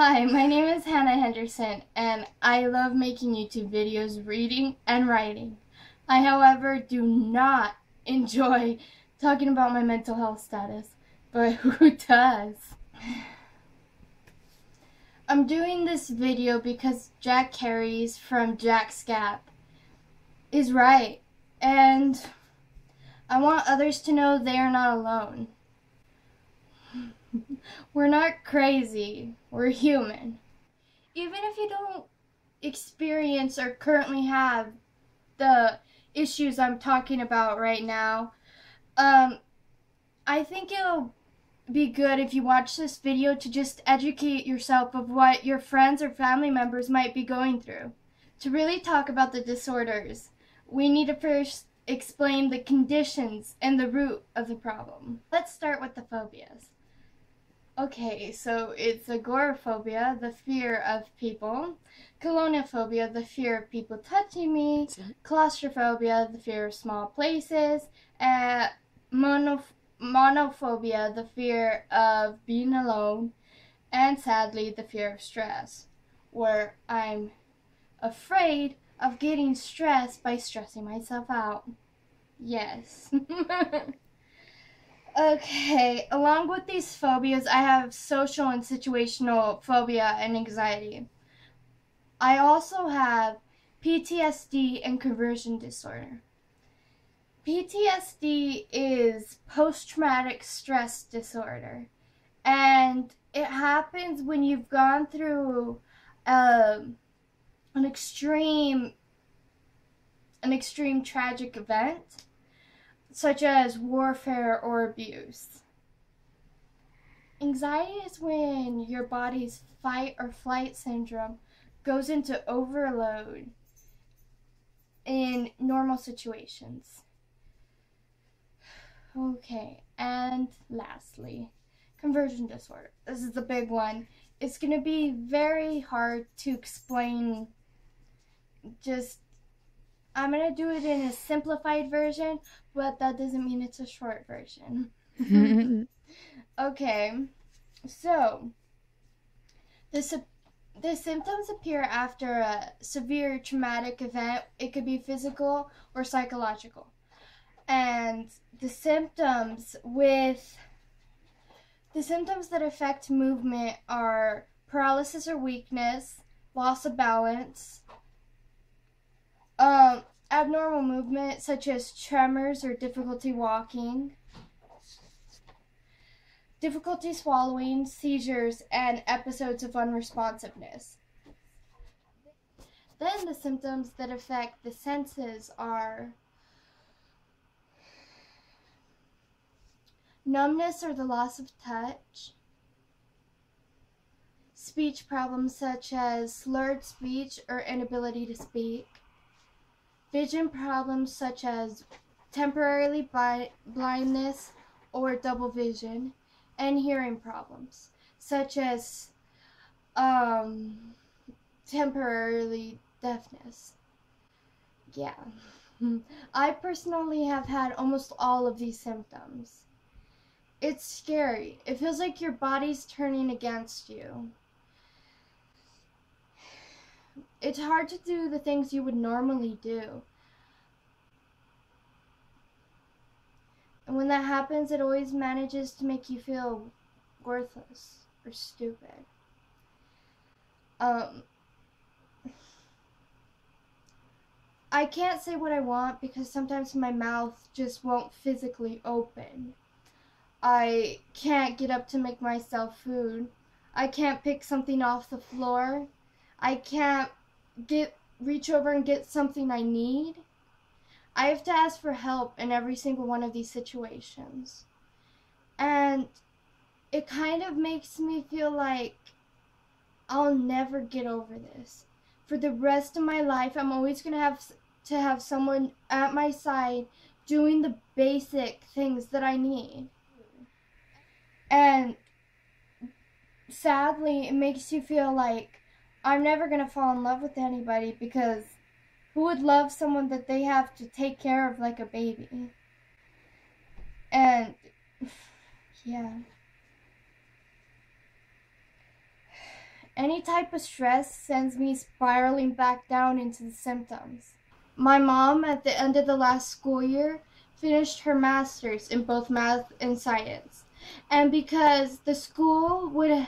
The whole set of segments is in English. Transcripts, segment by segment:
Hi, my name is Hannah Henderson, and I love making YouTube videos, reading, and writing. I, however, do not enjoy talking about my mental health status, but who does? I'm doing this video because Jack Carey's from Jack's Gap is right, and I want others to know they are not alone. We're not crazy, we're human. Even if you don't experience or currently have the issues I'm talking about right now, I think it'll be good if you watch this video to just educate yourself of what your friends or family members might be going through. To really talk about the disorders, we need to first explain the conditions and the root of the problem. Let's start with the phobias. Okay, so it's agoraphobia, the fear of people, coloniphobia, the fear of people touching me, claustrophobia, the fear of small places, and monophobia, the fear of being alone, and sadly, the fear of stress, where I'm afraid of getting stressed by stressing myself out. Yes. Okay, along with these phobias, I have social and situational phobia and anxiety. I also have PTSD and conversion disorder. PTSD is post-traumatic stress disorder, and it happens when you've gone through an extreme tragic event, such as warfare or abuse. Anxiety is when your body's fight or flight syndrome goes into overload in normal situations. Okay, and lastly, conversion disorder. This is the big one. It's going to be very hard to explain. I'm going to do it in a simplified version, but that doesn't mean it's a short version. Okay, so the symptoms appear after a severe traumatic event. It could be physical or psychological. And the symptoms that affect movement are paralysis or weakness, loss of balance, abnormal movement such as tremors or difficulty walking, difficulty swallowing, seizures, and episodes of unresponsiveness. Then the symptoms that affect the senses are numbness or the loss of touch, speech problems such as slurred speech or inability to speak, vision problems such as temporary blindness or double vision, and hearing problems such as temporary deafness. Yeah. I personally have had almost all of these symptoms. It's scary. It feels like your body's turning against you. It's hard to do the things you would normally do. And when that happens, it always manages to make you feel worthless or stupid. I can't say what I want because sometimes my mouth just won't physically open. I can't get up to make myself food. I can't pick something off the floor. I can't reach over and get something I need. I have to ask for help in every single one of these situations. And it kind of makes me feel like I'll never get over this. For the rest of my life, I'm always going to have someone at my side doing the basic things that I need. And sadly, it makes you feel like I'm never going to fall in love with anybody, because who would love someone that they have to take care of like a baby? And yeah. Any type of stress sends me spiraling back down into the symptoms. My mom, at the end of the last school year, finished her master's in both math and science. And because the school would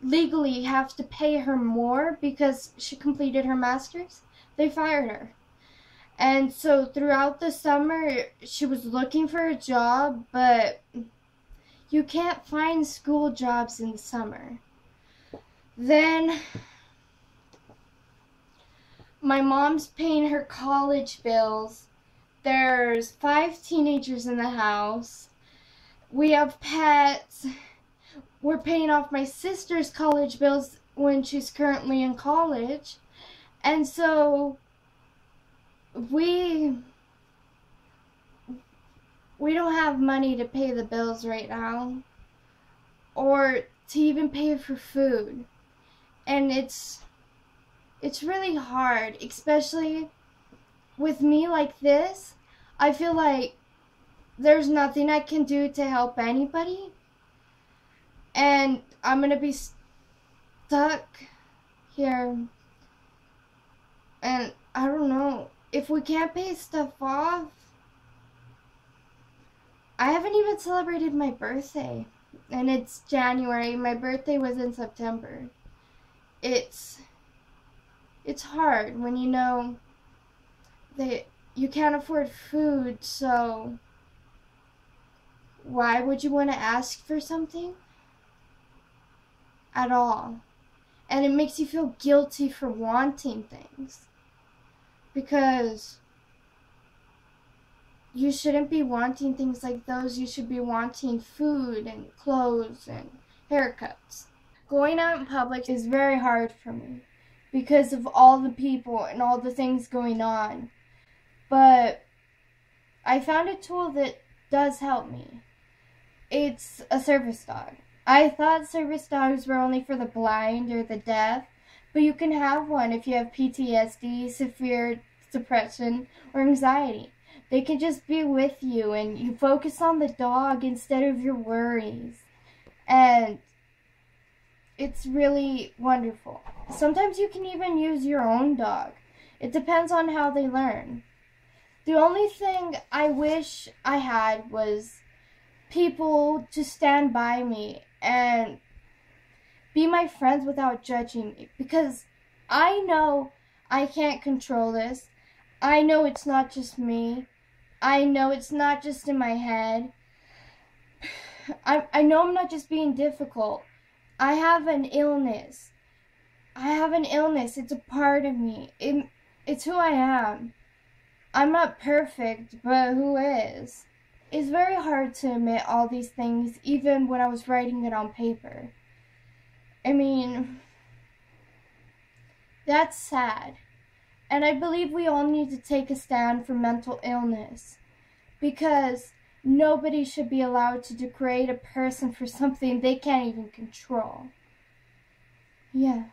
legally have to pay her more because she completed her master's, they fired her. And so throughout the summer, she was looking for a job, but you can't find school jobs in the summer. Then my mom's paying her college bills. There's 5 teenagers in the house. We have pets. We're paying off my sister's college bills when she's currently in college. And so we don't have money to pay the bills right now, or to even pay for food. And it's really hard, especially with me like this. I feel like there's nothing I can do to help anybody, and I'm gonna be stuck here. And I don't know, if we can't pay stuff off. I haven't even celebrated my birthday, and it's January. My birthday was in September. It's hard when you know that you can't afford food, so why would you want to ask for something at all? And it makes you feel guilty for wanting things, because you shouldn't be wanting things like those. You should be wanting food and clothes and haircuts. Going out in public is very hard for me because of all the people and all the things going on. But I found a tool that does help me. It's a service dog. I thought service dogs were only for the blind or the deaf, but you can have one if you have PTSD, severe depression, or anxiety. They can just be with you, and you focus on the dog instead of your worries. And it's really wonderful. Sometimes you can even use your own dog. It depends on how they learn. The only thing I wish I had was people to stand by me and be my friends without judging me, because I know I can't control this. I know it's not just me. I know it's not just in my head. I know I'm not just being difficult. I have an illness. It's a part of me. It's who I am. I'm not perfect, but who is? It's very hard to admit all these things, even when I was writing it on paper. I mean, that's sad. And I believe we all need to take a stand for mental illness, because nobody should be allowed to degrade a person for something they can't even control. Yeah.